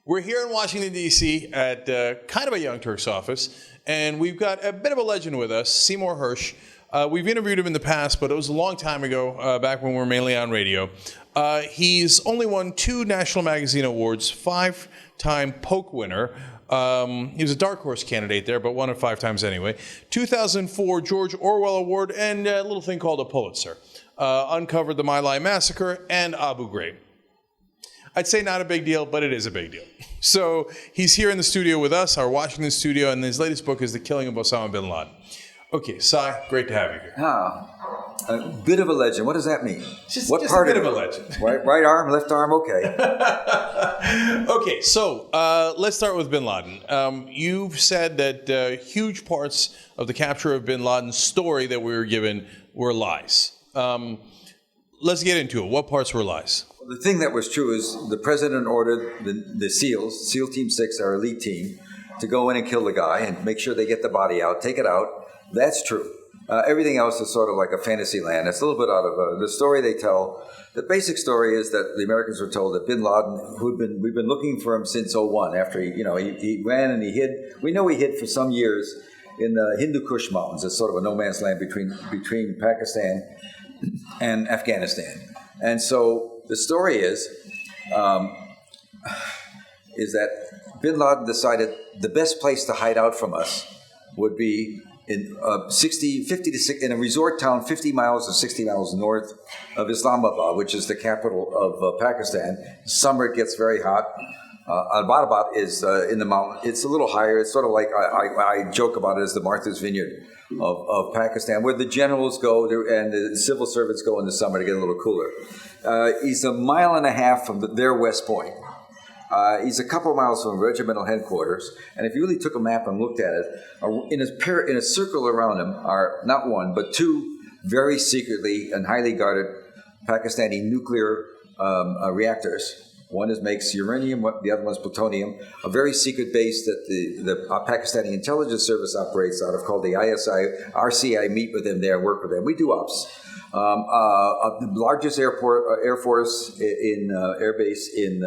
We're here in Washington, D.C. at kind of a Young Turks office, and we've got a bit of a legend with us, Seymour Hersh. We've interviewed him in the past, but it was a long time ago, back when we were mainly on radio. He's only won 2 National Magazine Awards, 5-time Polk winner. He was a dark horse candidate there, but won it 5 times anyway. 2004 George Orwell Award, and a little thing called a Pulitzer. Uncovered the My Lai Massacre and Abu Ghraib. I'd say not a big deal, but it is a big deal. So he's here in the studio with us, our Washington studio, and his latest book is The Killing of Osama bin Laden. Okay, Cy, great to have you here. A bit of a legend. What does that mean? Just what part a bit of a legend. Right arm, left arm, okay. Okay, so let's start with bin Laden. You've said that huge parts of the capture of bin Laden's story that we were given were lies. Let's get into it. What parts were lies? The thing that was true is the president ordered the SEALs, SEAL Team 6, our elite team, to go in and kill the guy and make sure they get the body out, take it out. That's true. Everything else is sort of like a fantasy land. It's a little bit out of the story they tell. The basic story is that the Americans were told that bin Laden, we've been looking for him since '01, after he ran and he hid. We know he hid for some years in the Hindu Kush Mountains. It's sort of a no man's land between Pakistan and Afghanistan. And so the story is that bin Laden decided the best place to hide out from us would be in in a resort town 50 miles or 60 miles north of Islamabad, which is the capital of Pakistan. Summer it gets very hot. Abbottabad is in the mountain. It's a little higher. It's sort of like, I joke about it as the Martha's Vineyard of Pakistan, where the generals go and the civil servants go in the summer to get a little cooler. He's a mile and a half from their West Point. He's a couple of miles from regimental headquarters, and if you really took a map and looked at it, in a circle around him are not one, but 2 very secretly and highly guarded Pakistani nuclear reactors. One makes uranium, the other one's plutonium. A very secret base that the Pakistani intelligence service operates out of, called the ISI. RCI meet with them there, work with them. We do ops. The largest air force airbase in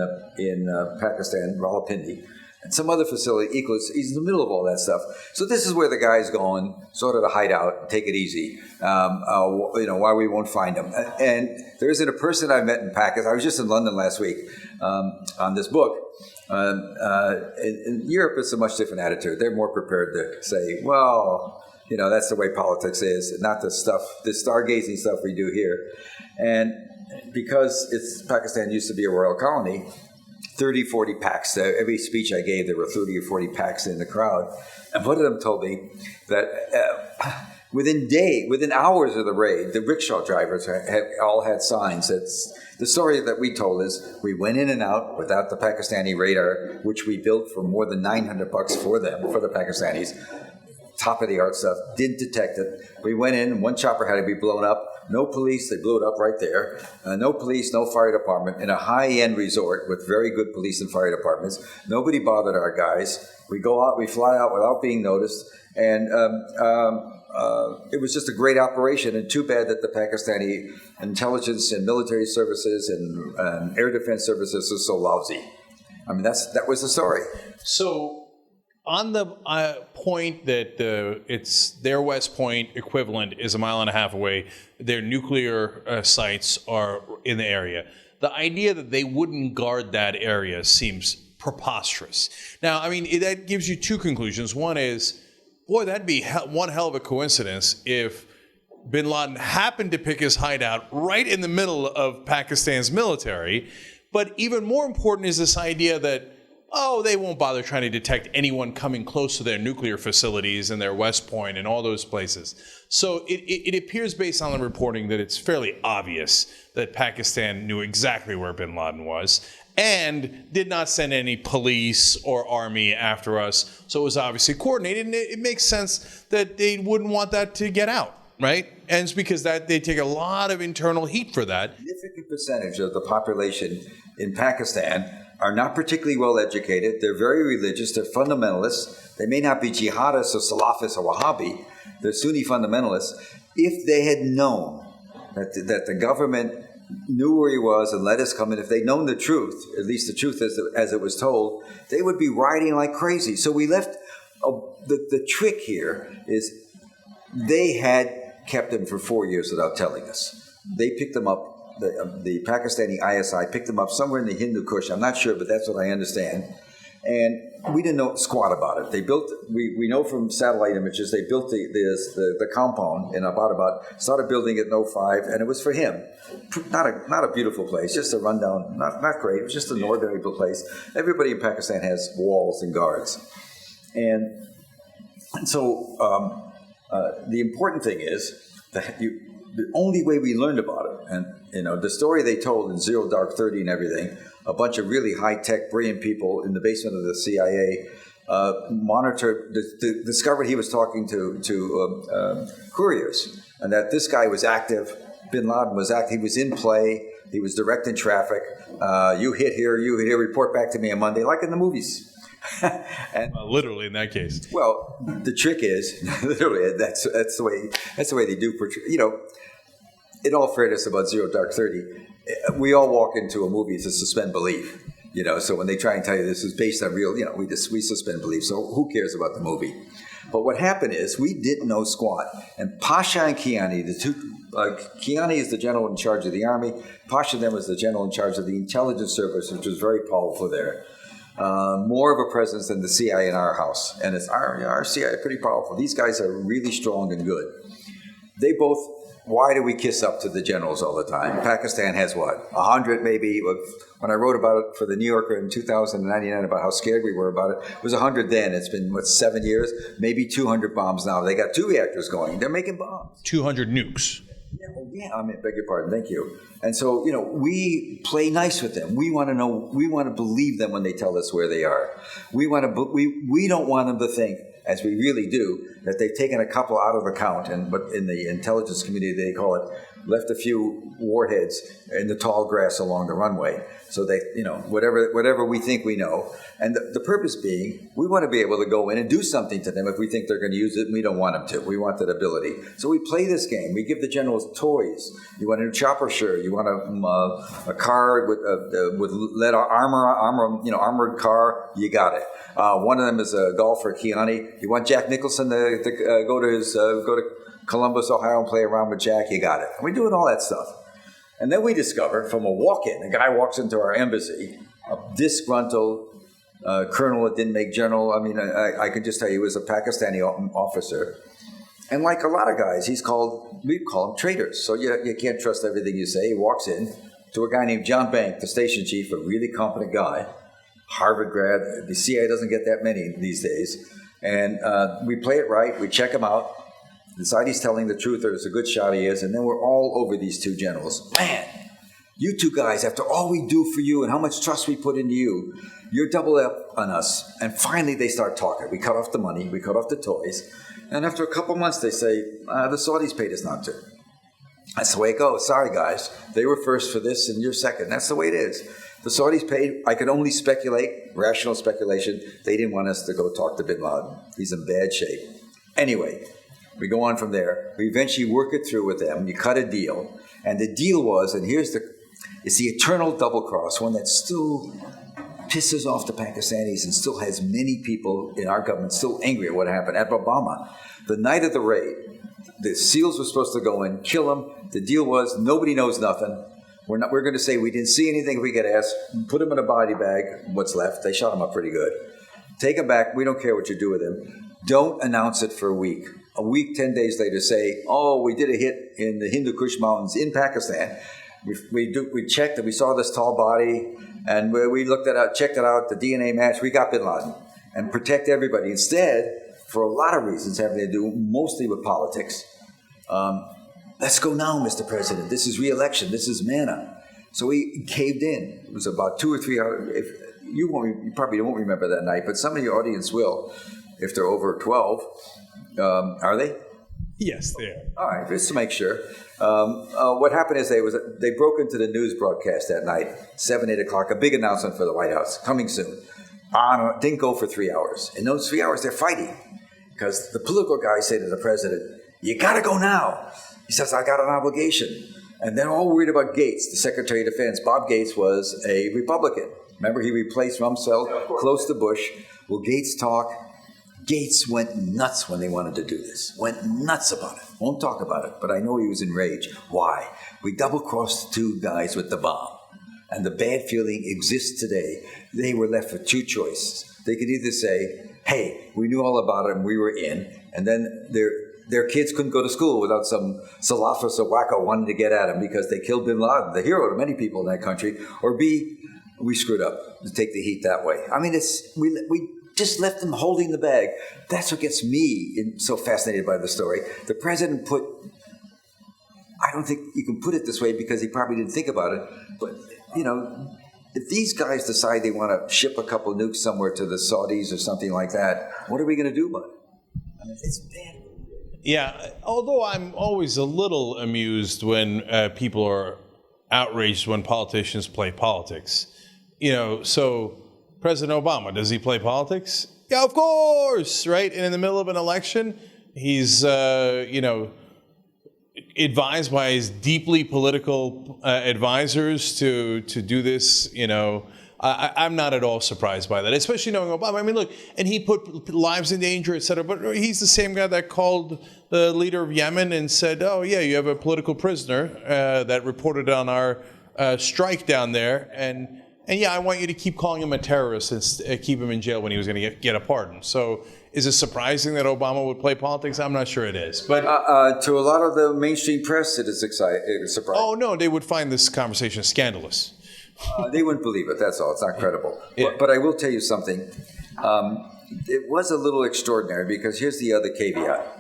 Pakistan, Rawalpindi, and some other facility equals. He's in the middle of all that stuff. So this is where the guy's going, sort of to hide out, take it easy. Why we won't find him. And there isn't a person I met in Pakistan. I was just in London last week on this book. In Europe, it's a much different attitude. They're more prepared to say, well, that's the way politics is, not the stargazing stuff we do here. And because Pakistan used to be a royal colony, 30, 40 packs. Every speech I gave, there were 30 or 40 packs in the crowd. And one of them told me that within hours of the raid, the rickshaw drivers all had signs. The story that we told is we went in and out without the Pakistani radar, which we built for more than $900 for them, for the Pakistanis. Top of the art stuff, didn't detect it. We went in, one chopper had to be blown up. No police, they blew it up right there. No police, no fire department. In a high-end resort with very good police and fire departments. Nobody bothered our guys. We go out, we fly out without being noticed. And it was just a great operation. And too bad that the Pakistani intelligence and military services and air defense services are so lousy. I mean, that was the story. So, on the point that it's their West Point equivalent is a mile and a half away, their nuclear sites are in the area. The idea that they wouldn't guard that area seems preposterous. Now, I mean, that gives you 2 conclusions. One is, boy, that'd be one hell of a coincidence if bin Laden happened to pick his hideout right in the middle of Pakistan's military. But even more important is this idea that, they won't bother trying to detect anyone coming close to their nuclear facilities and their West Point and all those places. So it appears based on the reporting that it's fairly obvious that Pakistan knew exactly where bin Laden was and did not send any police or army after us. So it was obviously coordinated, and it makes sense that they wouldn't want that to get out, right? And it's because they take a lot of internal heat for that. A significant percentage of the population in Pakistan are not particularly well educated. They're very religious. They're fundamentalists. They may not be jihadists or Salafists or Wahhabi. They're Sunni fundamentalists. If they had known that the government knew where he was and let us come in. If they'd known the truth, at least the truth as it was told, they would be rioting like crazy. So we left. The trick here is they had kept him for 4 years without telling us. They picked him up. The Pakistani ISI picked him up somewhere in the Hindu Kush. I'm not sure, but that's what I understand. And we didn't know squat about it. They built. We know from satellite images they built the compound in about started building it in 05, and it was for him. Not a beautiful place, just a rundown. Not great. It was just an ordinary place. Everybody in Pakistan has walls and guards, and so the important thing is that the only way we learned about it, and the story they told in Zero Dark 30 and everything. A bunch of really high-tech, brilliant people in the basement of the CIA discovered he was talking to couriers, and that this guy was active. Bin Laden was active. He was in play. He was directing traffic. You hit here, report back to me on Monday, like in the movies. And literally in that case. Well, the trick is, literally, that's the way they do portray. In all fairness about Zero Dark 30, we all walk into a movie to suspend belief, so when they try and tell you this is based on real, we suspend belief, so who cares about the movie? But what happened is we didn't know squat, and Pasha and Kiani, the two, Kiani is the general in charge of the army, Pasha then was the general in charge of the intelligence service, which was very powerful there. More of a presence than the CIA in our house, and it's our CIA pretty powerful. These guys are really strong and good. They both. Why do we kiss up to the generals all the time? Pakistan has what, 100 maybe? When I wrote about it for the New Yorker in 2099 about how scared we were about it, it was 100 then. It's been, 7 years? Maybe 200 bombs now. They got 2 reactors going. They're making bombs. 200 nukes. Yeah, I beg your pardon. Thank you. And so, we play nice with them. We want to know, we want to believe them when they tell us where they are. We don't want them to think, as we really do, that they've taken a couple out of the count, but in the intelligence community they call it, left a few warheads in the tall grass along the runway. So they, whatever we think we know. And the purpose being, we want to be able to go in and do something to them if we think they're going to use it, and we don't want them to. We want that ability. So we play this game. We give the generals toys. You want a new chopper shirt. You want a car with lead armored car. You got it. One of them is a golfer, Kiani. You want Jack Nicholson to go to Columbus, Ohio, and play around with Jack? You got it. We're doing all that stuff. And then we discover from a walk-in, a guy walks into our embassy, a disgruntled colonel that didn't make general. I mean, I can just tell you he was a Pakistani officer. And like a lot of guys, we call them traitors. So you can't trust everything you say. He walks in to a guy named John Bank, the station chief, a really competent guy, Harvard grad. The CIA doesn't get that many these days. And we play it right. We check him out. Decide he's telling the truth, or it's a good shot he is, and then we're all over these two generals. Man, you two guys, after all we do for you and how much trust we put into you, you're double up on us. And finally they start talking. We cut off the money, we cut off the toys, and after a couple months they say, the Saudis paid us not to. That's the way it goes. Sorry guys, they were first for this and you're second. That's the way it is. The Saudis paid. I can only speculate, rational speculation, they didn't want us to go talk to bin Laden. He's in bad shape. Anyway, we go on from there. We eventually work it through with them. You cut a deal. And the deal was, and it's the eternal double cross, one that still pisses off the Pakistanis and still has many people in our government still angry at what happened at Obama. The night of the raid, the SEALs were supposed to go in, kill him. The deal was nobody knows nothing. We're going to say we didn't see anything if we get asked. Put him in a body bag, what's left. They shot him up pretty good. Take him back. We don't care what you do with him. Don't announce it for a week. A week, 10 days later, say, we did a hit in the Hindu Kush Mountains in Pakistan. We checked and we saw this tall body, and we looked it out, checked it out, the DNA match, we got bin Laden. And protect everybody. Instead, for a lot of reasons having to do mostly with politics, let's go now, Mr. President. This is re-election. This is manna. So he caved in. It was about 2 or 3 hours. You probably won't remember that night, but some of your audience will, if they're over 12. Are they? Yes, they are. All right, just to make sure. What happened is they broke into the news broadcast that night, 7, 8 o'clock, a big announcement for the White House, coming soon. Didn't go for 3 hours. In those 3 hours, they're fighting because the political guys say to the president, you got to go now. He says, I got an obligation. And they're all worried about Gates, the Secretary of Defense. Bob Gates was a Republican. Remember, he replaced Rumsfeld, close to Bush. Will Gates talk? Gates went nuts when they wanted to do this. Went nuts about it. Won't talk about it, but I know he was enraged. Why? We double-crossed the two guys with the bomb. And the bad feeling exists today. They were left with two choices. They could either say, hey, we knew all about it and we were in, and then their kids couldn't go to school without some Salafis or wacko wanting to get at them because they killed bin Laden, the hero to many people in that country. Or B, we screwed up to take the heat that way. I mean, we just left them holding the bag. That's what gets me so fascinated by the story. The president put, I don't think you can put it this way because he probably didn't think about it, but, you know, if these guys decide they want to ship a couple nukes somewhere to the Saudis or something like that, what are we going to do about it? I mean, it's bad. Yeah, although I'm always a little amused when people are outraged when politicians play politics. You know, so President Obama, does he play politics? Yeah, of course, right? And in the middle of an election, he's, advised by his deeply political advisors to do this, you know. I'm not at all surprised by that, especially knowing Obama. I mean, look, and he put lives in danger, et cetera, but he's the same guy that called the leader of Yemen and said, oh, yeah, you have a political prisoner that reported on our strike down there, and yeah, I want you to keep calling him a terrorist and keep him in jail when he was going to get a pardon. So is it surprising that Obama would play politics? I'm not sure it is. But to a lot of the mainstream press, it is surprising. Oh, no, they would find this conversation scandalous. They wouldn't believe it, that's all. It's not credible. Yeah. But I will tell you something. It was a little extraordinary because here's the other caveat.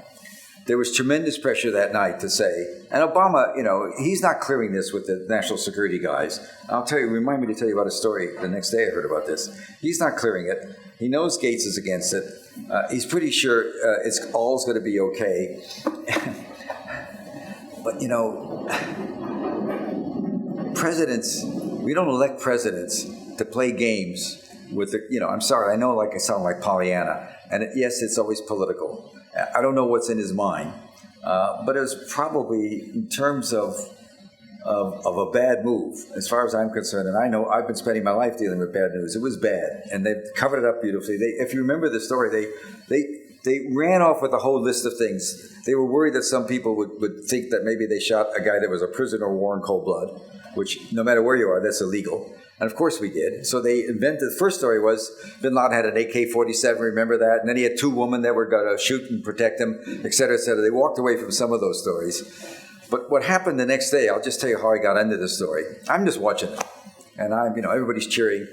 There was tremendous pressure that night to say, and Obama, you know, he's not clearing this with the national security guys. I'll tell you, remind me to tell you about a story the next day I heard about this. He's not clearing it. He knows Gates is against it. He's pretty sure it's all's going to be okay. But, you know, presidents, we don't elect presidents to play games with the, you know, I'm sorry, I know like I sound like Pollyanna, and yes, it's always political. I don't know what's in his mind, but it was probably in terms of a bad move, as far as I'm concerned. And I know I've been spending my life dealing with bad news. It was bad, and they've covered it up beautifully. If you remember the story, they ran off with a whole list of things. They were worried that some people would think that maybe they shot a guy that was a prisoner of war in cold blood, which no matter where you are, that's illegal. And of course we did. So they invented, the first story was bin Laden had an AK-47, remember that? And then he had two women that were going to shoot and protect him, et cetera, et cetera. They walked away from some of those stories. But what happened the next day, I'll just tell you how I got into this story. I'm just watching it. And everybody's cheering.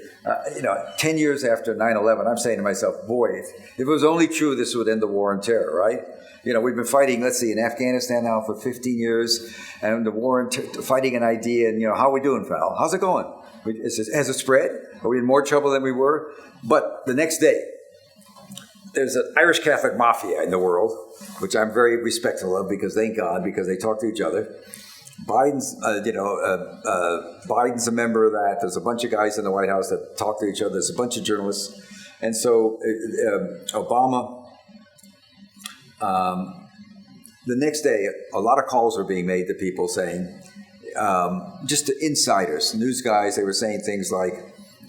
10 years after 9/11, I'm saying to myself, boy, if it was only true, this would end the war on terror, right? You know, we've been fighting, let's see, in Afghanistan now for 15 years, and the war on fighting an idea, and, how are we doing, pal? How's it going? Has it spread? Are we in more trouble than we were? But the next day, there's an Irish Catholic mafia in the world, which I'm very respectful of because thank God, because they talk to each other. Biden's a member of that. There's a bunch of guys in the White House that talk to each other. There's a bunch of journalists. And so Obama, the next day, a lot of calls were being made to people saying, just to insiders, news guys, they were saying things like,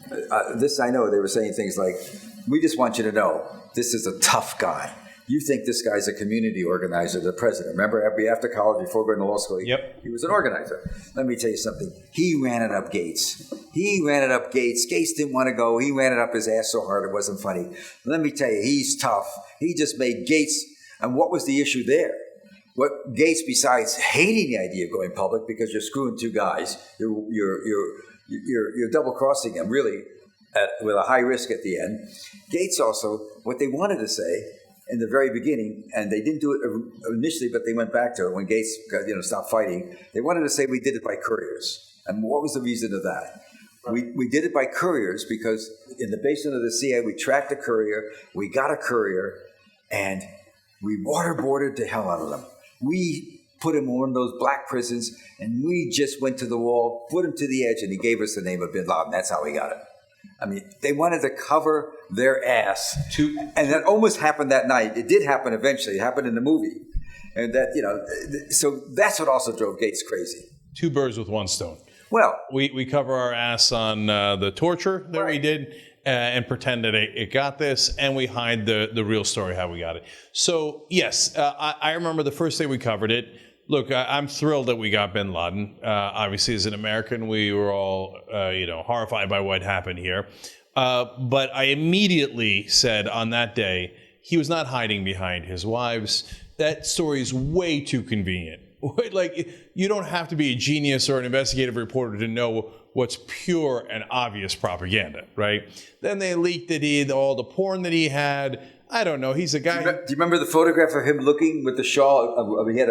they were saying things like, we just want you to know, this is a tough guy. You think this guy's a community organizer, the president. Remember, after college, before going to law school, Yep. He was an organizer. Let me tell you something. He ran it up Gates. Gates didn't want to go. He ran it up his ass so hard it wasn't funny. Let me tell you, he's tough. He just made Gates, and what was the issue there? What Gates, besides hating the idea of going public because you're screwing two guys, you're double crossing them really, with a high risk at the end. Gates also, what they wanted to say in the very beginning, and they didn't do it initially, but they went back to it when Gates stopped fighting. They wanted to say we did it by couriers, and what was the reason of that? We did it by couriers because in the basement of the CIA, we tracked a courier, we got a courier, and we waterboarded the hell out of them. We put him in one of those black prisons, and we just went to the wall, put him to the edge, and he gave us the name of bin Laden. That's how we got it. I mean, they wanted to cover their ass. And that almost happened that night. It did happen eventually. It happened in the movie. And that, so that's what also drove Gates crazy. Two birds with one stone. Well, We cover our ass on the torture that we did and pretend that it got this, and we hide the real story how we got it. So yes, I remember the first day we covered it. Look, I'm thrilled that we got bin Laden. Obviously, as an American, we were all horrified by what happened here. But I immediately said on that day, he was not hiding behind his wives. That story is way too convenient. Like, you don't have to be a genius or an investigative reporter to know what's pure and obvious propaganda, right? Then they leaked that all the porn that he had. I don't know. He's a guy. Do you remember the photograph of him looking with the shawl? He had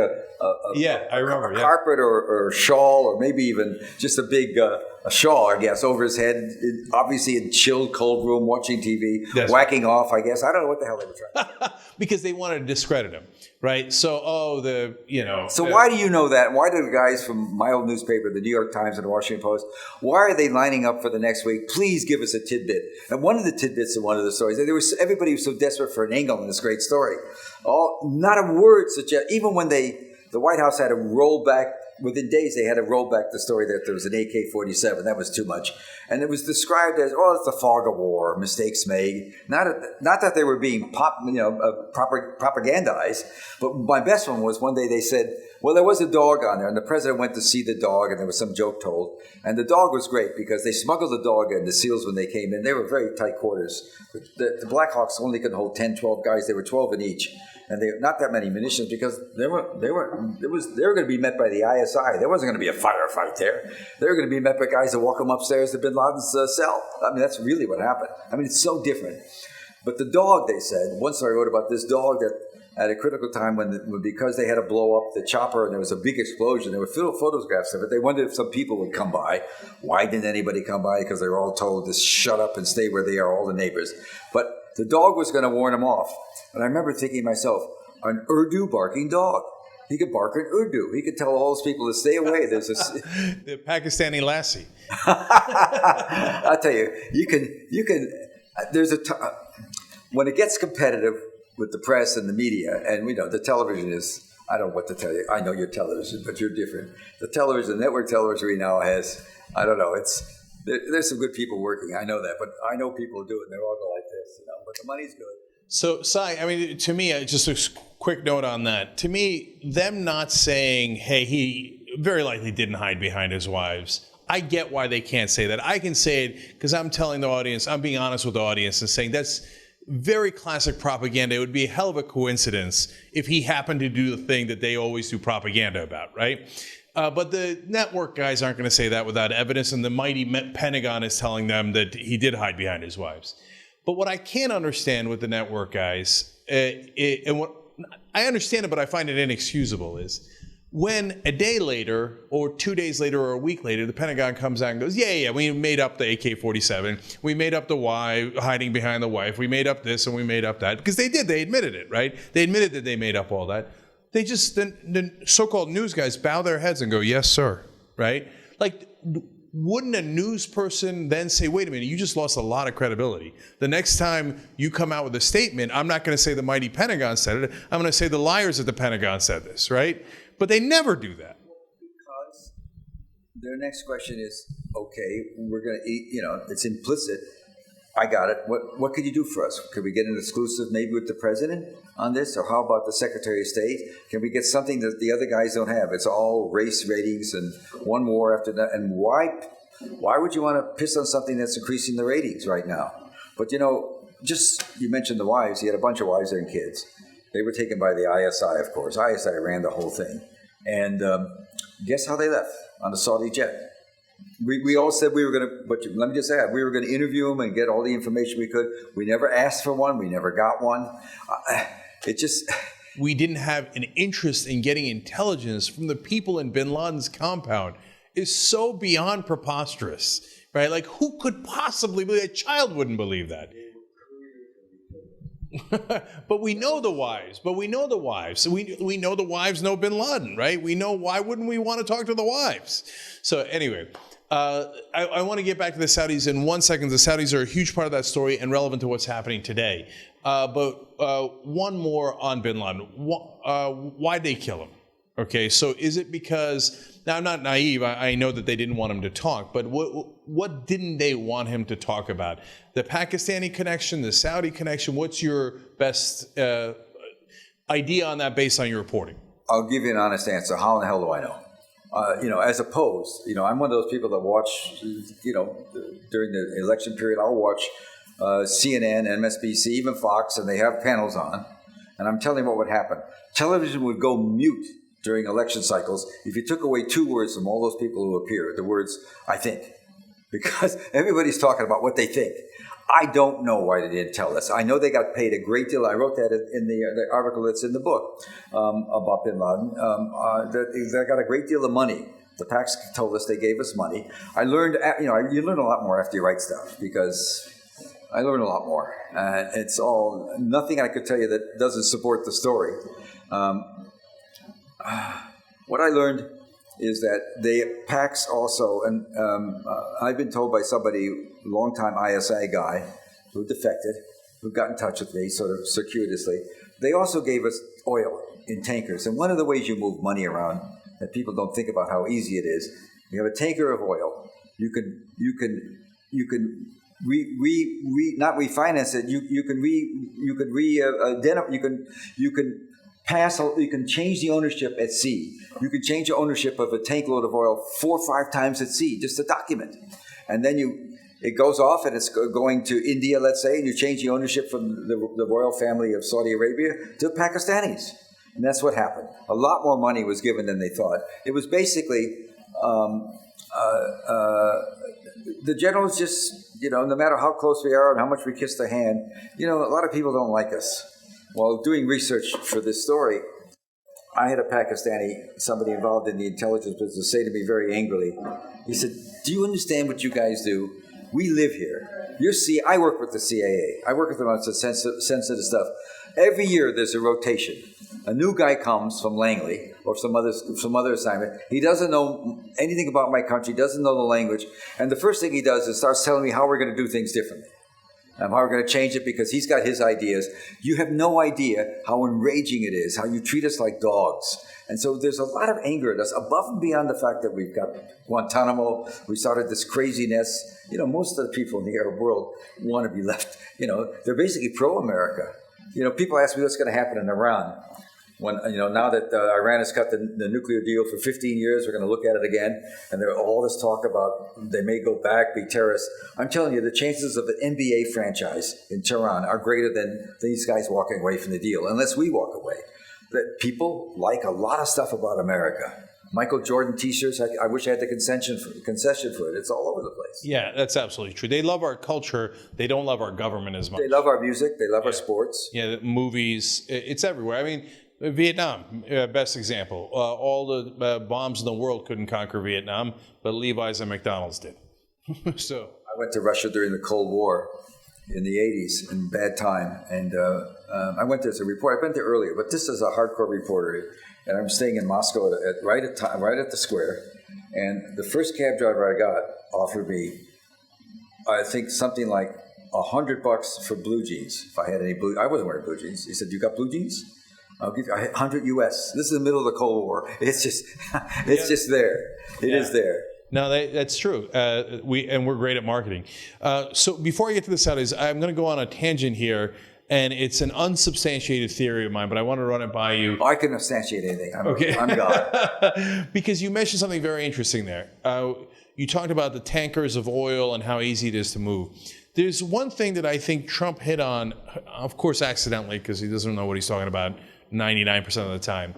I remember. A carpet or shawl, or maybe even just a big a shawl, I guess, over his head. Obviously, in chilled, cold room, watching TV, whacking off. I guess I don't know what the hell they were trying. Because they wanted to discredit him, right? So, why do you know that? Why do the guys from my old newspaper, the New York Times and the Washington Post, why are they lining up for the next week? Please give us a tidbit. And one of the tidbits in one of the stories, everybody was so desperate for an angle in this great story. Not a word suggest. Even when the White House had to roll back. Within days, they had to roll back the story that there was an AK-47. That was too much. And it was described as, it's the fog of war, mistakes made. Not that they were being propagandized, but my best one was one day they said, well, there was a dog on there, and the president went to see the dog, and there was some joke told. And the dog was great because they smuggled the dog in, the SEALs, when they came in. They were very tight quarters. The Blackhawks only could hold 10, 12 guys. They were 12 in each. And they not that many munitions because they were going to be met by the ISI. There wasn't going to be a firefight there. They were going to be met by guys that walk them upstairs to bin Laden's cell. I mean, that's really what happened. I mean, it's so different. But the dog, they said, once I wrote about this dog that at a critical time because they had to blow up the chopper and there was a big explosion, there were photographs of it. They wondered if some people would come by. Why didn't anybody come by? Because they were all told to shut up and stay where they are, all the neighbors. But the dog was going to warn them off. And I remember thinking to myself, an Urdu barking dog. He could bark in Urdu. He could tell all those people to stay away. There's the Pakistani lassie. I'll tell you, you can. There's when it gets competitive with the press and the media, and the television is. I don't know what to tell you. I know you're television, but you're different. The television, network television we now has. I don't know. There's some good people working. I know that, but I know people do it. And they're all go like this, But the money's good. So, Cy, I mean, to me, just a quick note on that. To me, them not saying, hey, he very likely didn't hide behind his wives. I get why they can't say that. I can say it because I'm telling the audience, I'm being honest with the audience and saying that's very classic propaganda. It would be a hell of a coincidence if he happened to do the thing that they always do propaganda about, right? But the network guys aren't going to say that without evidence, and the mighty Pentagon is telling them that he did hide behind his wives. But what I can't understand with the network guys, and what I understand it, but I find it inexcusable, is when a day later, or 2 days later, or a week later, the Pentagon comes out and goes, yeah, we made up the AK-47, we made up the wife, hiding behind the wife, we made up this and we made up that. Because they did, they admitted it, right? They admitted that they made up all that. They just, the so-called news guys bow their heads and go, yes, sir, right? Like, wouldn't a news person then say, wait a minute, you just lost a lot of credibility. The next time you come out with a statement, I'm not going to say the mighty Pentagon said it. I'm going to say the liars at the Pentagon said this, right? But they never do that. Because their next question is, okay, we're going to eat, it's implicit. I got it. What could you do for us? Could we get an exclusive maybe with the president on this? Or how about the Secretary of State? Can we get something that the other guys don't have? It's all race ratings and one war after that. And why would you want to piss on something that's increasing the ratings right now? But, you mentioned the wives. He had a bunch of wives and kids. They were taken by the ISI, of course. ISI ran the whole thing. And guess how they left? On a Saudi jet. We all said we were going to, but let me just add, we were going to interview him and get all the information we could. We never asked for one. We never got one. We didn't have an interest in getting intelligence from the people in bin Laden's compound. Is so beyond preposterous, right? Like, who could possibly believe? A child wouldn't believe that. But we know the wives. We know the wives know bin Laden, right? We know, why wouldn't we want to talk to the wives? So anyway, I want to get back to the Saudis in 1 second. The Saudis are a huge part of that story and relevant to what's happening today. But one more on bin Laden. Why'd they kill him? Okay, so is it because, now I'm not naive, I know that they didn't want him to talk, but what didn't they want him to talk about? The Pakistani connection, the Saudi connection, what's your best idea on that based on your reporting? I'll give you an honest answer. How in the hell do I know? As opposed, I'm one of those people that watch, during the election period, I'll watch CNN, MSNBC, even Fox, and they have panels on. And I'm telling you what would happen. Television would go mute during election cycles if you took away two words from all those people who appear, the words, I think. Because everybody's talking about what they think. I don't know why they didn't tell us. I know they got paid a great deal. I wrote that in the article that's in the book about bin Laden. That they got a great deal of money. The Pacs told us they gave us money. I learned, you learn a lot more after you write stuff, because I learned a lot more. It's all, nothing I could tell you that doesn't support the story. What I learned is that the Pacs also, and I've been told by somebody, a long-time ISI guy, who defected, who got in touch with me sort of circuitously, they also gave us oil in tankers. And one of the ways you move money around that people don't think about how easy it is, you have a tanker of oil, you can not refinance it, you can change the ownership at sea. You can change the ownership of a tank load of oil 4 or 5 times at sea, just a document. And then it goes off and it's going to India, let's say, and you change the ownership from the royal family of Saudi Arabia to Pakistanis. And that's what happened. A lot more money was given than they thought. It was basically, the generals just, no matter how close we are and how much we kiss the hand, a lot of people don't like us. While doing research for this story, I had a Pakistani, somebody involved in the intelligence business, say to me very angrily, he said, do you understand what you guys do? We live here. I work with the CIA. I work with them on some sensitive stuff. Every year there's a rotation. A new guy comes from Langley or some other assignment. He doesn't know anything about my country, doesn't know the language, and the first thing he does is starts telling me how we're going to do things differently. How we're going to change it because he's got his ideas. You have no idea how enraging it is, how you treat us like dogs. And so there's a lot of anger at us, above and beyond the fact that we've got Guantanamo, we started this craziness. Most of the people in the Arab world want to be left, they're basically pro-America. People ask me what's going to happen in Iran. When now that Iran has cut the nuclear deal for 15 years, we're going to look at it again, and there's all this talk about they may go back, be terrorists. I'm telling you, the chances of the NBA franchise in Tehran are greater than these guys walking away from the deal, unless we walk away. That people like a lot of stuff about America. Michael Jordan T-shirts. I wish I had the concession for it. It's all over the place. Yeah, that's absolutely true. They love our culture. They don't love our government as much. They love our music. They love our sports. Yeah, the movies. It's everywhere. I mean, Vietnam, best example. All the bombs in the world couldn't conquer Vietnam, but Levi's and McDonald's did. So I went to Russia during the Cold War in the 80s in bad time, and I went there as a reporter. I've been there earlier, but this is a hardcore reporter, and I'm staying in Moscow right at the square. And the first cab driver I got offered me, I think, something like $100 for blue jeans. If I had any blue, I wasn't wearing blue jeans. He said, "You got blue jeans? I'll give you 100 US." This is the middle of the Cold War. It's just there. It is there. No, that's true. We're great at marketing. So before I get to the Saudis, I'm going to go on a tangent here, and it's an unsubstantiated theory of mine, but I want to run it by you. I can substantiate anything. I'm God. Because you mentioned something very interesting there. You talked about the tankers of oil and how easy it is to move. There's one thing that I think Trump hit on, of course accidentally, because he doesn't know what he's talking about 99% of the time.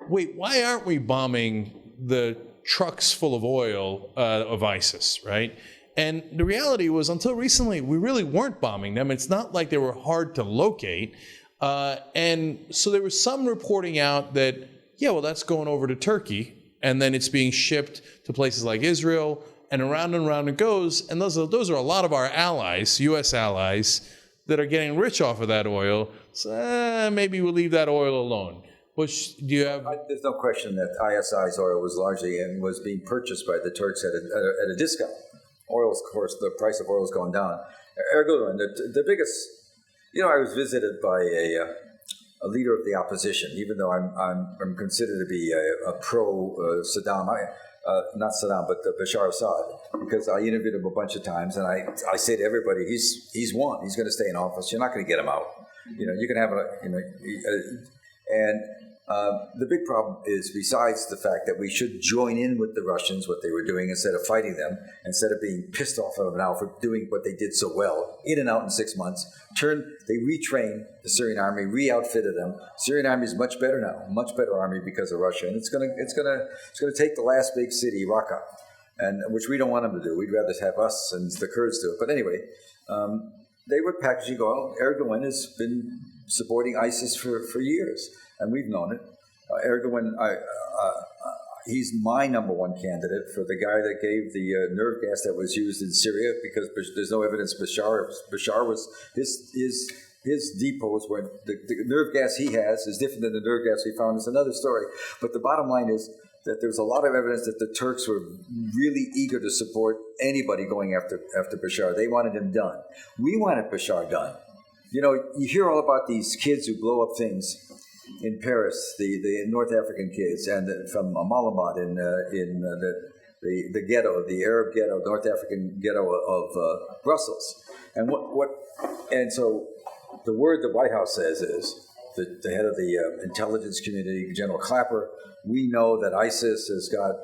Wait, why aren't we bombing the trucks full of oil of ISIS, right? And the reality was, until recently, we really weren't bombing them. It's not like they were hard to locate. And so there was some reporting out that, that's going over to Turkey, and then it's being shipped to places like Israel, and around it goes. And those are a lot of our allies, U.S. allies, that are getting rich off of that oil. So maybe we'll leave that oil alone. Which do you have? There's no question that ISI's oil was largely and was being purchased by the Turks at a discount. Oil's, of course, the price of oil is going down. Ergo, the biggest, I was visited by a leader of the opposition, even though I'm considered to be a pro Saddam, not Saddam, but Bashar Assad, because I interviewed him a bunch of times, and I say to everybody, he's won. He's going to stay in office. You're not going to get him out. You can have the big problem is, besides the fact that we should join in with the Russians, what they were doing, instead of fighting them, instead of being pissed off at them now for doing what they did so well, in and out in 6 months, they retrained the Syrian army, re-outfitted them. Syrian army is much better now, much better army because of Russia, and it's gonna take the last big city, Raqqa, and which we don't want them to do. We'd rather have us and the Kurds do it. But anyway, they were packaging oil. Erdogan has been supporting ISIS for years, and we've known it. Erdogan, he's my number one candidate for the guy that gave the nerve gas that was used in Syria, because there's no evidence Bashar was his depots where the nerve gas he has is different than the nerve gas we found. It's another story. But the bottom line is that there's a lot of evidence that the Turks were really eager to support anybody going after Bashar. They wanted him done. We wanted Bashar done. You hear all about these kids who blow up things in Paris, the North African kids, and from Malamat in the ghetto, the Arab ghetto, North African ghetto of Brussels. And so the word the White House says is that the head of the intelligence community, General Clapper, we know that ISIS has got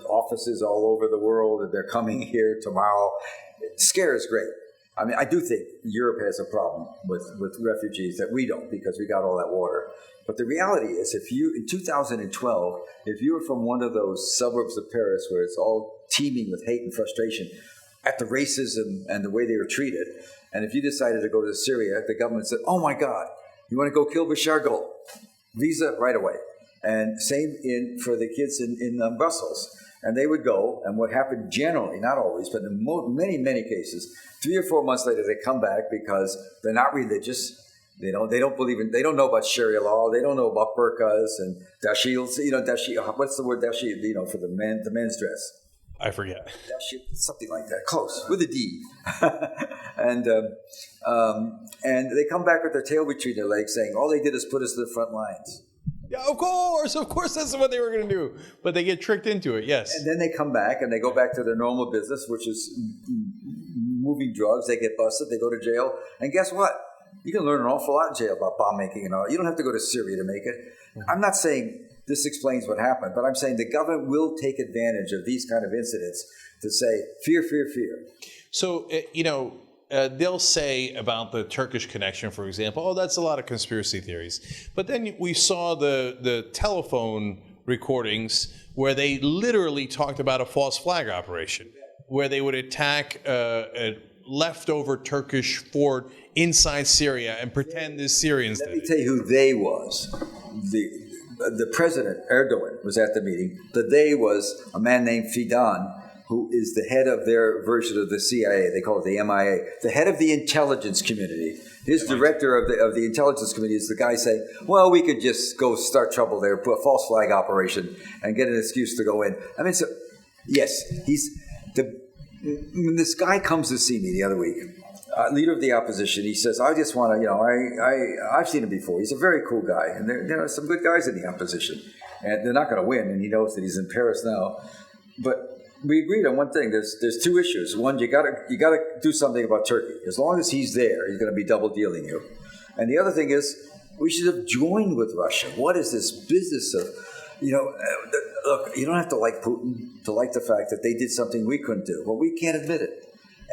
offices all over the world, and they're coming here tomorrow. Scare is great. I mean, I do think Europe has a problem with refugees that we don't, because we got all that water. But the reality is, in 2012, if you were from one of those suburbs of Paris where it's all teeming with hate and frustration at the racism and the way they were treated, and if you decided to go to Syria, the government said, "Oh my God, you want to go kill Bashar? Go. Visa right away." And same for the kids in Brussels. And they would go, and what happened generally, not always, but in many cases, 3 or 4 months later, they come back because they're not religious. They don't believe in. They don't know about Sharia law. They don't know about burqas and dashils. What's the word dashil? For the men's dress. I forget. Dashil, something like that. Close with a D. and they come back with their tail between their legs, saying all they did is put us to the front lines. Yeah, of course that's what they were going to do. But they get tricked into it, yes. And then they come back and they go back to their normal business, which is moving drugs. They get busted, they go to jail. And guess what? You can learn an awful lot in jail about bomb making and all. You don't have to go to Syria to make it. I'm not saying this explains what happened, but I'm saying the government will take advantage of these kind of incidents to say, fear, fear, fear. So, they'll say about the Turkish connection, for example, oh, that's a lot of conspiracy theories. But then we saw the telephone recordings where they literally talked about a false flag operation, where they would attack a leftover Turkish fort inside Syria and pretend the Syrians did it. Let me tell you who they was. The president, Erdogan, was at the meeting. The they was a man named Fidan, who is the head of their version of the CIA. They call it the MIA. The head of the intelligence community. His director of the intelligence committee is the guy saying, well, we could just go start trouble there, put a false flag operation, and get an excuse to go in. I mean, so, yes, when this guy comes to see me the other week, leader of the opposition, he says, I just want to, I've seen him before. He's a very cool guy, and there are some good guys in the opposition. And they're not going to win, and he knows that he's in Paris now. But we agreed on one thing. There's two issues. One, you got to do something about Turkey. As long as he's there, he's going to be double dealing you. And the other thing is, we should have joined with Russia. What is this business of, look, you don't have to like Putin to like the fact that they did something we couldn't do. Well, we can't admit it.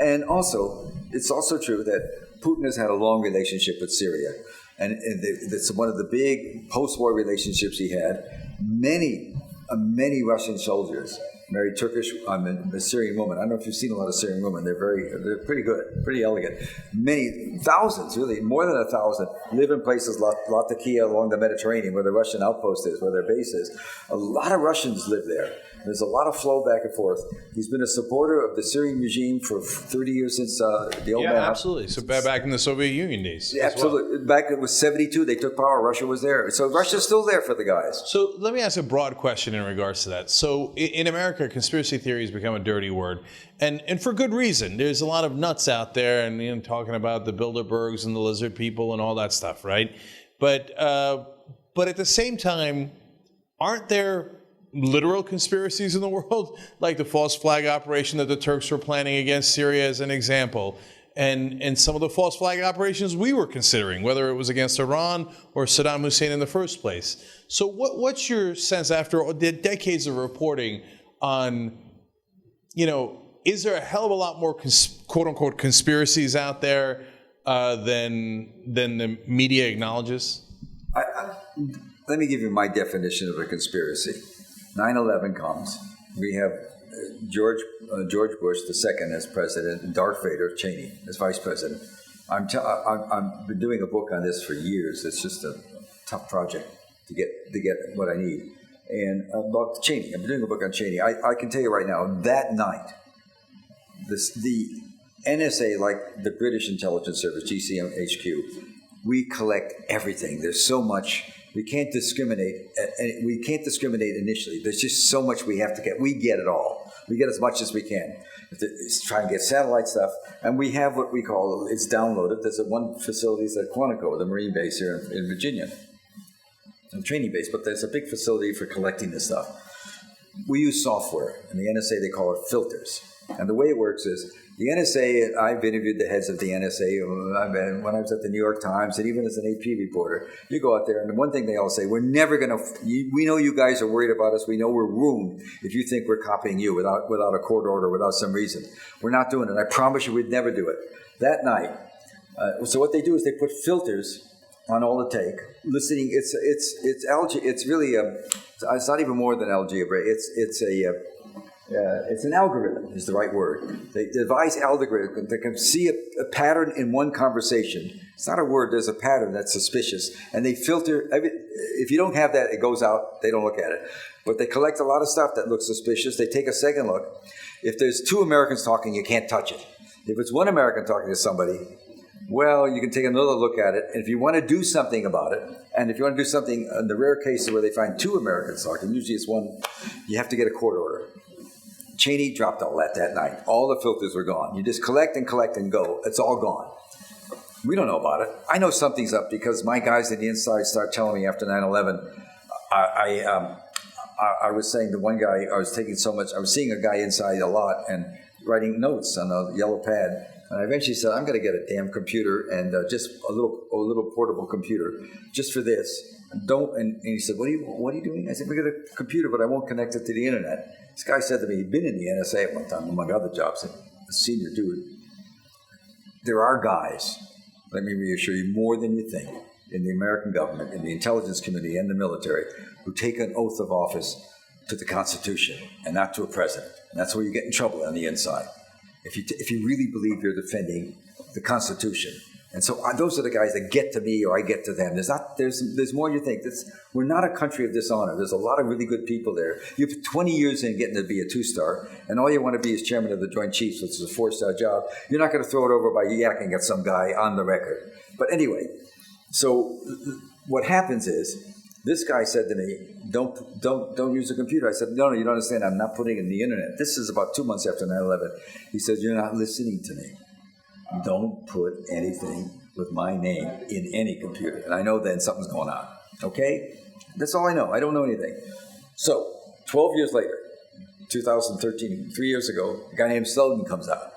And also, it's also true that Putin has had a long relationship with Syria. And it's one of the big post-war relationships he had. Many Russian soldiers married a Syrian woman. I don't know if you've seen a lot of Syrian women. They're pretty good, pretty elegant. Many thousands, really, more than 1,000, live in places like Latakia along the Mediterranean, where the Russian outpost is, where their base is. A lot of Russians live there. There's a lot of flow back and forth. He's been a supporter of the Syrian regime for 30 years since the old man. Yeah, absolutely. So back in the Soviet Union days. Yeah, absolutely. Well. Back it was 72. They took power. Russia was there. So Russia's still there for the guys. So let me ask a broad question in regards to that. So in America, conspiracy theory has become a dirty word. And for good reason. There's a lot of nuts out there and talking about the Bilderbergs and the lizard people and all that stuff, right? But at the same time, aren't there literal conspiracies in the world, like the false flag operation that the Turks were planning against Syria as an example, and some of the false flag operations we were considering, whether it was against Iran or Saddam Hussein in the first place? So what's your sense after the decades of reporting on, is there a hell of a lot more quote unquote conspiracies out there than the media acknowledges? Let me give you my definition of a conspiracy. 9/11 comes. We have George Bush II as president and Darth Vader Cheney as vice president. I've been doing a book on this for years. It's just a tough project to get what I need. And about Cheney, I'm doing a book on Cheney. I can tell you right now, that night, the NSA, like the British Intelligence Service, GCHQ, we collect everything. There's so much. We can't discriminate. We can't discriminate initially. There's just so much we have to get. We get it all. We get as much as we can. It's try and get satellite stuff. And we have what we call, it's downloaded. There's one facility at Quantico, the Marine base here in Virginia. A training base, but there's a big facility for collecting this stuff. We use software. In the NSA, they call it filters. And the way it works is, the NSA, I've interviewed the heads of the NSA when I was at the New York Times, and even as an AP reporter. You go out there, and the one thing they all say, we're never going to, we know you guys are worried about us, we know we're ruined if you think we're copying you without a court order, without some reason. We're not doing it. I promise you we'd never do it. That night, so what they do is they put filters on all the take, listening, it's really it's not even more than algebra, it's an algorithm is the right word. They devise algorithms that can see a pattern in one conversation. It's not a word, there's a pattern that's suspicious. And they filter, if you don't have that, it goes out, they don't look at it. But they collect a lot of stuff that looks suspicious. They take a second look. If there's two Americans talking, you can't touch it. If it's one American talking to somebody, well, you can take another look at it. And if you want to do something about it, and if you want to do something, in the rare cases where they find two Americans talking, usually it's one, you have to get a court order. Cheney dropped all that night. All the filters were gone. You just collect and go. It's all gone. We don't know about it. I know something's up because my guys on the inside start telling me after 9/11. I was saying to one guy, I was seeing a guy inside a lot and writing notes on a yellow pad. And I eventually said, I'm going to get a damn computer and just a little portable computer just for this. And he said, what are you doing? I said, we got a computer, but I won't connect it to the internet. This guy said to me, he'd been in the NSA at one time, among other jobs, a senior dude. There are guys, let me reassure you, more than you think, in the American government, in the intelligence community and the military, who take an oath of office to the Constitution and not to a president. And that's where you get in trouble on the inside. If you really believe you're defending the Constitution. And so those are the guys that get to me or I get to them. There's more you think. We're not a country of dishonor. There's a lot of really good people there. You put 20 years in getting to be a 2-star, and all you want to be is chairman of the Joint Chiefs, which is a 4-star job. You're not going to throw it over by yakking at some guy on the record. But anyway, so what happens is, this guy said to me, don't use a computer. I said, no, you don't understand. I'm not putting it in the internet. This is about 2 months after 9/11. He says, you're not listening to me. Don't put anything with my name in any computer. And I know then something's going on. Okay? That's all I know. I don't know anything. So, 12 years later, 2013, 3 years ago, a guy named Snowden comes out.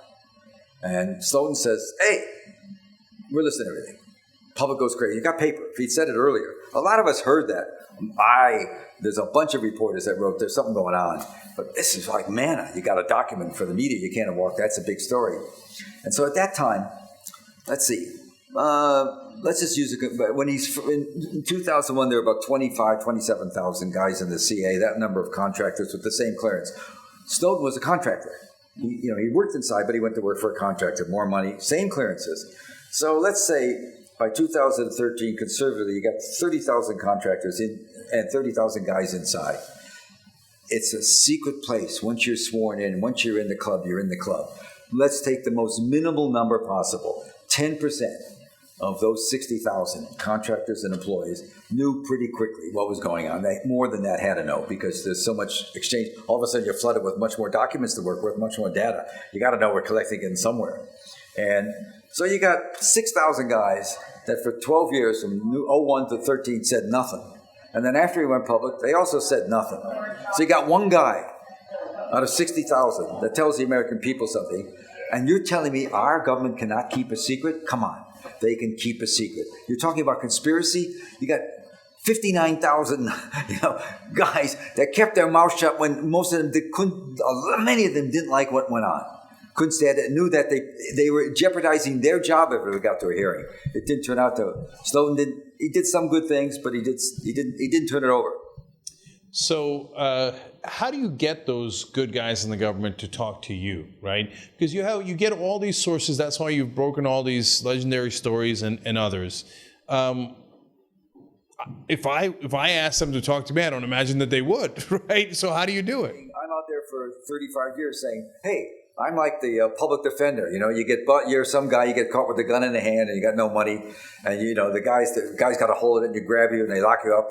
And Snowden says, hey, we're listening to everything. Public goes crazy. You got paper. If he'd said it earlier. A lot of us heard that. There's a bunch of reporters that wrote, there's something going on. But this is like manna. You got a document for the media. You can't walk. That's a big story. And so at that time, let's see. Let's just use it. When in 2001, there were about 27,000 guys in the CIA, that number of contractors with the same clearance. Snowden was a contractor. He worked inside, but he went to work for a contractor, more money, same clearances. So let's say by 2013, conservatively, you got 30,000 contractors in and 30,000 guys inside. It's a secret place. Once you're sworn in, once you're in the club, you're in the club. Let's take the most minimal number possible. 10% of those 60,000 contractors and employees knew pretty quickly what was going on. More than that had to know because there's so much exchange. All of a sudden, you're flooded with much more documents to work with, much more data. You got to know we're collecting it somewhere. And so you got 6,000 guys that for 12 years, from '01 to 13, said nothing. And then after he went public, they also said nothing. So you got one guy out of 60,000 that tells the American people something, and you're telling me our government cannot keep a secret? Come on, they can keep a secret. You're talking about conspiracy? You got 59,000 guys that kept their mouth shut when most of them many of them didn't like what went on. Couldn't stand it, knew that they were jeopardizing their job if it got to a hearing. It didn't turn out to. Snowden did some good things, but he didn't turn it over. So how do you get those good guys in the government to talk to you, right? Because you get all these sources. That's why you've broken all these legendary stories and others. If I asked them to talk to me, I don't imagine that they would, right? So how do you do it? I'm out there for 35 years saying, hey, I'm like the public defender. You're some guy, you get caught with a gun in the hand and you got no money. And, the guy's got a hold of it and you grab you and they lock you up.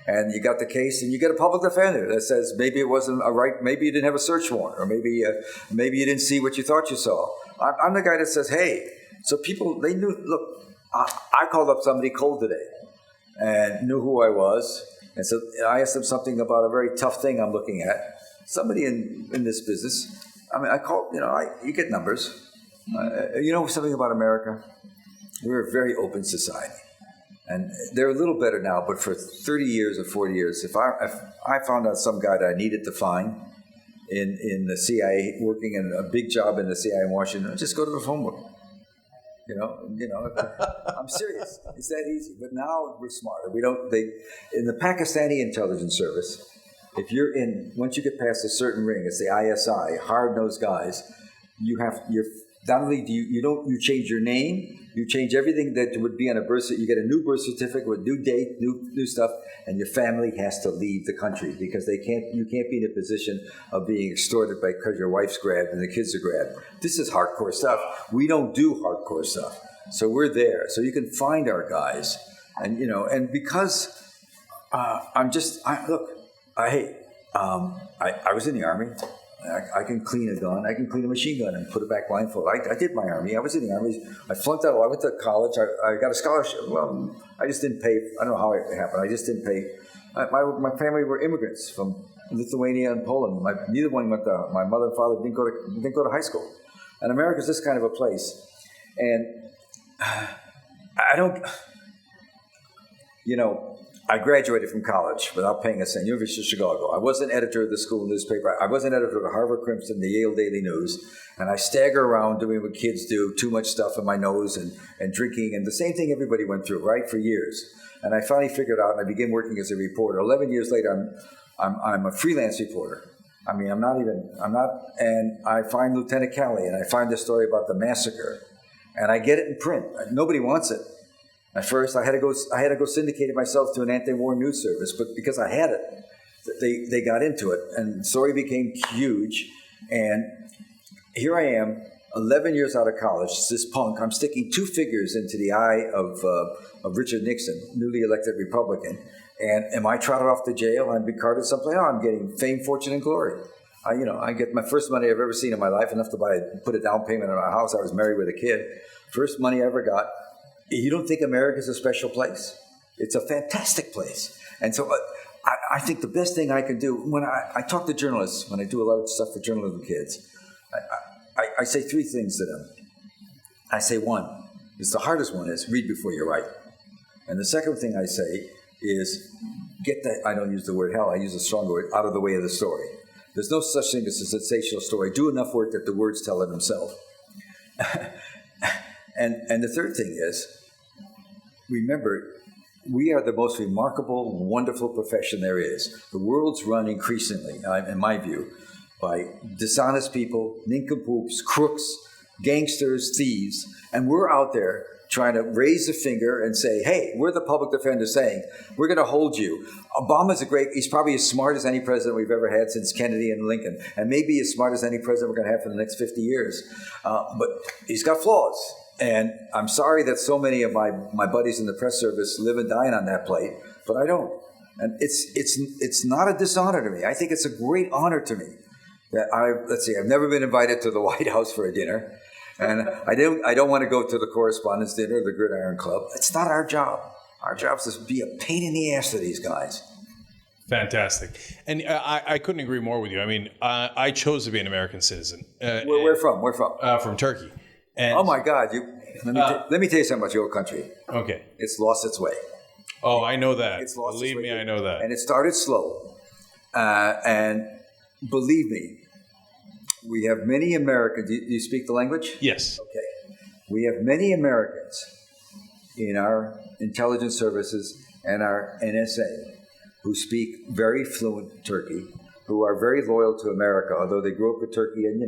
And you got the case and you get a public defender that says maybe it wasn't maybe you didn't have a search warrant, or maybe you didn't see what you thought you saw. I'm the guy that says, hey, so people, they knew, look, I called up somebody cold today and knew who I was. And so I asked them something about a very tough thing I'm looking at. Somebody in this business. I mean, I call, you get numbers. Something about America? We're a very open society. And they're a little better now, but for 30 years or 40 years, if I found out some guy that I needed to find in the CIA, working in a big job in the CIA in Washington, I'd just go to the phone book. I'm serious. It's that easy. But now we're smarter. In the Pakistani intelligence service, once you get past a certain ring, it's the ISI, hard-nosed guys, not only do you change your name, you change everything that would be on a birth certificate. You get a new birth certificate with new date, new stuff, and your family has to leave the country because you can't be in a position of being extorted because your wife's grabbed and the kids are grabbed. This is hardcore stuff. We don't do hardcore stuff, so we're there. So you can find our guys, and because I was in the Army. I can clean a gun. I can clean a machine gun and put it back blindfold. I did my Army. I was in the Army. I flunked out. I went to college. I got a scholarship. Well, I just didn't pay. I don't know how it happened. I just didn't pay. My family were immigrants from Lithuania and Poland. Neither one went to. My mother and father didn't go to high school. And America's this kind of a place. And I don't. I graduated from college without paying a cent, University of Chicago. I wasn't editor of the school newspaper. I wasn't editor of the Harvard Crimson, the Yale Daily News. And I stagger around doing what kids do, too much stuff in my nose and drinking, and the same thing everybody went through, right, for years. And I finally figured out, and I began working as a reporter. 11 years later, I'm a freelance reporter. I mean, and I find Lieutenant Calley, and I find the story about the massacre, and I get it in print. Nobody wants it. At first, I had to go syndicate it myself to an anti-war news service, but because I had it, they got into it, and the story became huge. And here I am, 11 years out of college, this punk. I'm sticking two figures into the eye of Richard Nixon, newly elected Republican. And am I trotted off to jail and be carted someplace? Oh, I'm getting fame, fortune, and glory. I get my first money I've ever seen in my life, enough to put a down payment on a house. I was married with a kid. First money I ever got. You don't think America's a special place? It's a fantastic place. And so I think the best thing I can do, when I talk to journalists, when I do a lot of stuff for journalism kids, I say three things to them. I say, one, the hardest one is read before you write. And the second thing I say is get that, I don't use the word hell, I use a stronger word, out of the way of the story. There's no such thing as a sensational story. Do enough work that the words tell it themselves. And the third thing is, remember, we are the most remarkable, wonderful profession there is. The world's run increasingly, in my view, by dishonest people, nincompoops, crooks, gangsters, thieves, and we're out there trying to raise a finger and say, hey, we're the public defender saying, we're going to hold you. Obama's he's probably as smart as any president we've ever had since Kennedy and Lincoln, and maybe as smart as any president we're going to have for the next 50 years. But he's got flaws. And I'm sorry that so many of my buddies in the press service live and die on that plate, but I don't. And it's not a dishonor to me. I think it's a great honor to me that I've never been invited to the White House for a dinner. And I don't want to go to the correspondence dinner or the Gridiron Club. It's not our job. Our job is to be a pain in the ass to these guys. Fantastic. And I couldn't agree more with you. I mean, I chose to be an American citizen. Where from? Where from? From Turkey. And, oh my God! Let me tell you something about your country. Okay. It's lost its way. Oh, I know that. It's lost Believe its way. me, I know that. And it started slow. And believe me, we have many Americans. Do you speak the language? Yes. Okay. We have many Americans in our intelligence services and our NSA who speak very fluent Turkey, who are very loyal to America, although they grew up in Turkey, and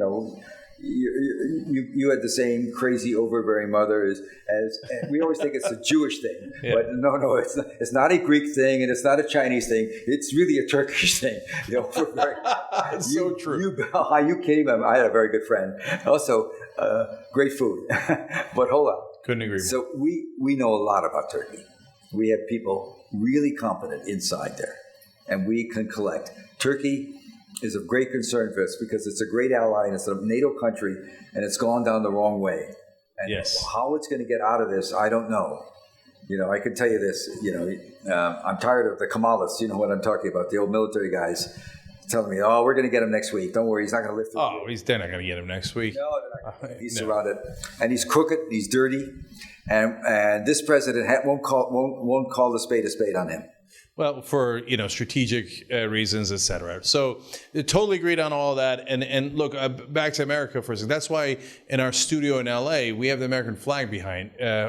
you had the same crazy overbearing mother as we always think it's a Jewish thing, yeah. But no, it's not a Greek thing, and it's not a Chinese thing. It's really a Turkish thing. It's so true. You came. I had a very good friend. Also, great food. But hold on. Couldn't agree more. So we know a lot about Turkey. We have people really competent inside there, and we can collect. Turkey is of great concern for us because it's a great ally and it's a NATO country, and it's gone down the wrong way. And yes. How it's going to get out of this, I don't know. I can tell you this. I'm tired of the Kemalists. You know what I'm talking about? The old military guys telling me, "Oh, we're going to get him next week. Don't worry, he's not going to lift." They're not going to get him next week. No, they're not. He's surrounded, and he's crooked. He's dirty, and this president won't call the spade on him. Well, for strategic reasons, et cetera. So, totally agreed on all that. And look, back to America for a second. That's why in our studio in LA we have the American flag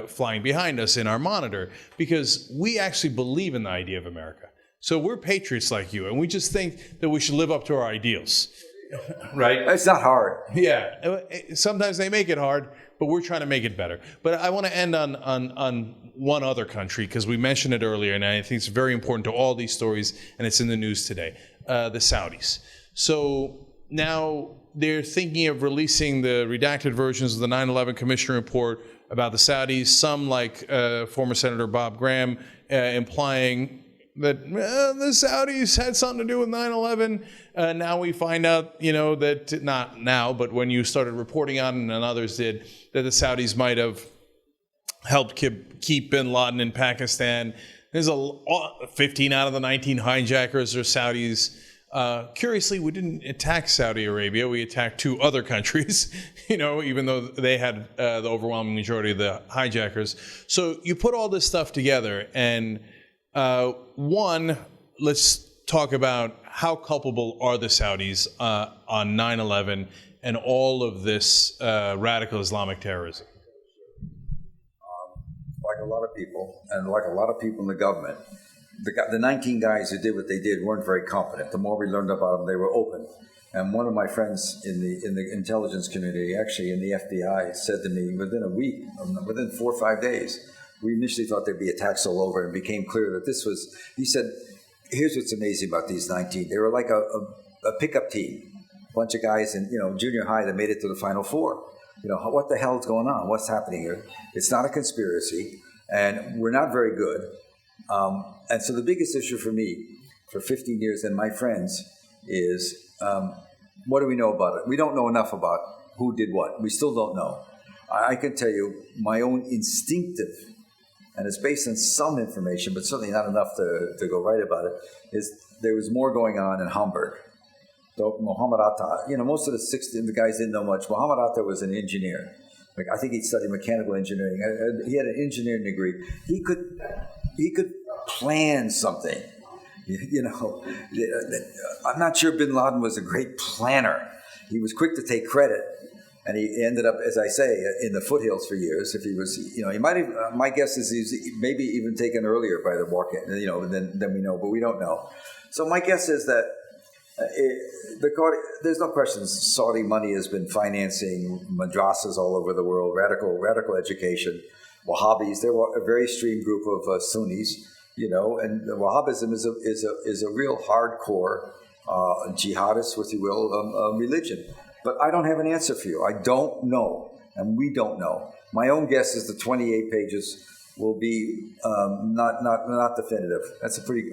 flying behind us in our monitor, because we actually believe in the idea of America. So we're patriots like you, and we just think that we should live up to our ideals, right? It's not hard. Yeah, sometimes they make it hard, but we're trying to make it better. But I want to end on one other country, because we mentioned it earlier, and I think it's very important to all these stories, and it's in the news today, the Saudis. So now they're thinking of releasing the redacted versions of the 9/11 Commission report about the Saudis, some like former Senator Bob Graham, implying that the Saudis had something to do with 9/11. Now we find out, that not now, but when you started reporting on it and others did, that the Saudis might have helped keep bin Laden in Pakistan. There's 15 out of the 19 hijackers are Saudis. Curiously, we didn't attack Saudi Arabia. We attacked 2 other countries, even though they had the overwhelming majority of the hijackers. So you put all this stuff together, and one, let's talk about how culpable are the Saudis on 9/11 and all of this radical Islamic terrorism? Like a lot of people, and like a lot of people in the government, the 19 guys who did what they did weren't very competent. The more we learned about them, they were open. And one of my friends in the intelligence community, actually in the FBI, said to me within a week, within 4 or 5 days, we initially thought there'd be attacks all over, and became clear that this was, he said, here's what's amazing about these 19. They were like a pickup team, a bunch of guys in junior high that made it to the Final Four. What the hell is going on? What's happening here? It's not a conspiracy, and we're not very good. And so the biggest issue for me, for 15 years, and my friends, is what do we know about it? We don't know enough about who did what. We still don't know. I can tell you my own instinctive, and it's based on some information, but certainly not enough to go right about it, is there was more going on in Hamburg. So Muhammad Atta, most of the guys didn't know much. Muhammad Atta was an engineer. I think he studied mechanical engineering. He had an engineering degree. He could plan something. I'm not sure bin Laden was a great planner. He was quick to take credit, and he ended up, as I say, in the foothills for years. If he was, he might have. My guess is he's maybe even taken earlier by the walk-in, than we know, but we don't know. So my guess is that there's no question Saudi money has been financing madrasas all over the world, radical education, Wahhabis. They're a very extreme group of Sunnis, and Wahhabism is a real hardcore jihadist, if you will, religion. But I don't have an answer for you. I don't know, and we don't know. My own guess is the 28 pages will be not definitive. That's a pretty.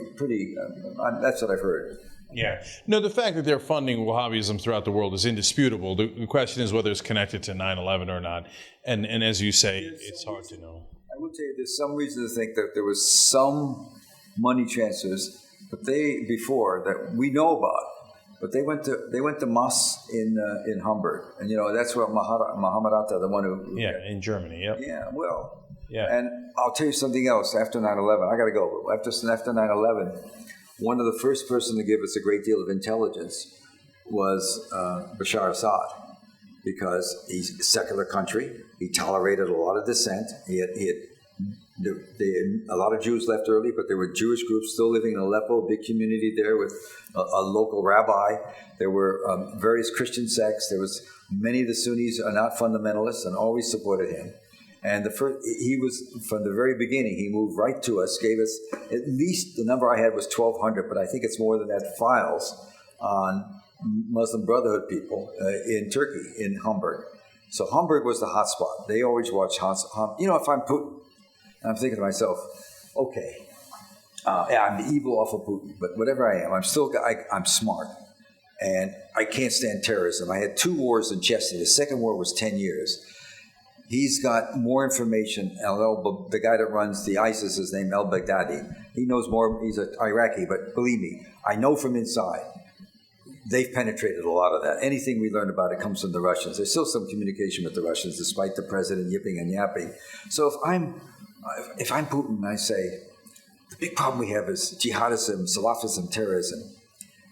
That's what I've heard. Yeah. No, the fact that they're funding Wahhabism throughout the world is indisputable. The question is whether it's connected to 9/11 or not. And as you say, it's hard to know. I will tell you, there's some reason to think that there was some money transfers, but before that we know about. But they went to mosques in Hamburg, and that's where Muhammad Atta, the one who in Germany, yep. Yeah, well, yeah. And I'll tell you something else. After 9/11, I got to go. After 9/11, one of the first person to give us a great deal of intelligence was Bashar Assad, because he's a secular country. He tolerated a lot of dissent. A lot of Jews left early, but there were Jewish groups still living in Aleppo, a big community there with a local rabbi. There were various Christian sects. There was many of the Sunnis are not fundamentalists and always supported him. And he was, from the very beginning, he moved right to us, gave us, at least the number I had was 1,200, but I think it's more than that, files on Muslim Brotherhood people in Turkey, in Hamburg. So Hamburg was the hot spot. They always watch if I'm Putin, and I'm thinking to myself, okay, I'm the evil off of Putin, but whatever I am, I'm smart. And I can't stand terrorism. I had 2 wars in Chechnya. The second war was 10 years. He's got more information. The guy that runs the ISIS is named al-Baghdadi. He knows more. He's an Iraqi, but believe me, I know from inside, they've penetrated a lot of that. Anything we learn about it comes from the Russians. There's still some communication with the Russians, despite the president yipping and yapping. So if I'm Putin, I say, the big problem we have is jihadism, Salafism, terrorism.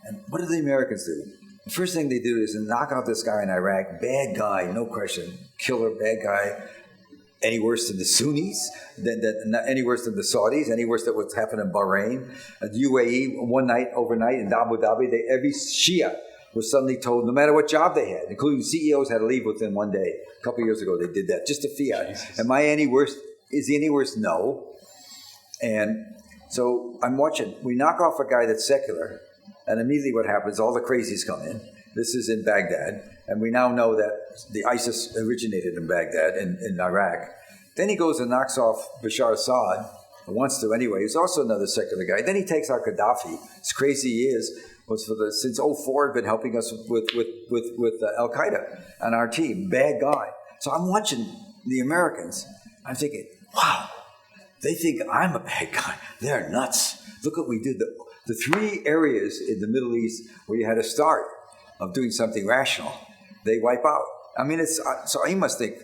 And what do the Americans do? The first thing they do is knock out this guy in Iraq, bad guy, no question, killer, bad guy, any worse than the Sunnis, any worse than the Saudis, any worse than what's happened in Bahrain, UAE, overnight in Abu Dhabi, every Shia was suddenly told, no matter what job they had, including CEOs had to leave within one day. A couple of years ago they did that, just a fiat. Jesus. Am I any worse? Is he any worse? No. And so I'm watching. We knock off a guy that's secular, and immediately what happens, all the crazies come in. This is in Baghdad, and we now know that the ISIS originated in Baghdad, in Iraq. Then he goes and knocks off Bashar Assad, or wants to anyway. He's also another secular guy. Then he takes out Gaddafi. As crazy he is, since 2004 been helping us with Al-Qaeda on our team. Bad guy. So I'm watching the Americans. I'm thinking, wow, they think I'm a bad guy. They're nuts. Look what we did. The 3 areas in the Middle East where you had a start of doing something rational, they wipe out. I mean, so he must think,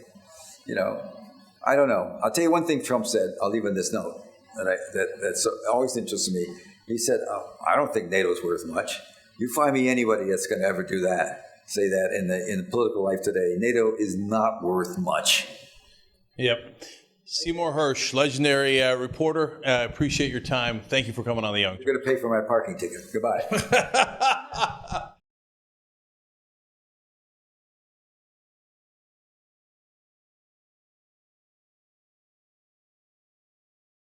I don't know. I'll tell you one thing Trump said. I'll leave on this note that always interests me. He said, I don't think NATO's worth much. You find me anybody that's going to ever do that, say that in the political life today. NATO is not worth much. Yep. Seymour Hersh, legendary reporter. Appreciate your time. Thank you for coming on The Young. You're going to pay for my parking ticket. Goodbye.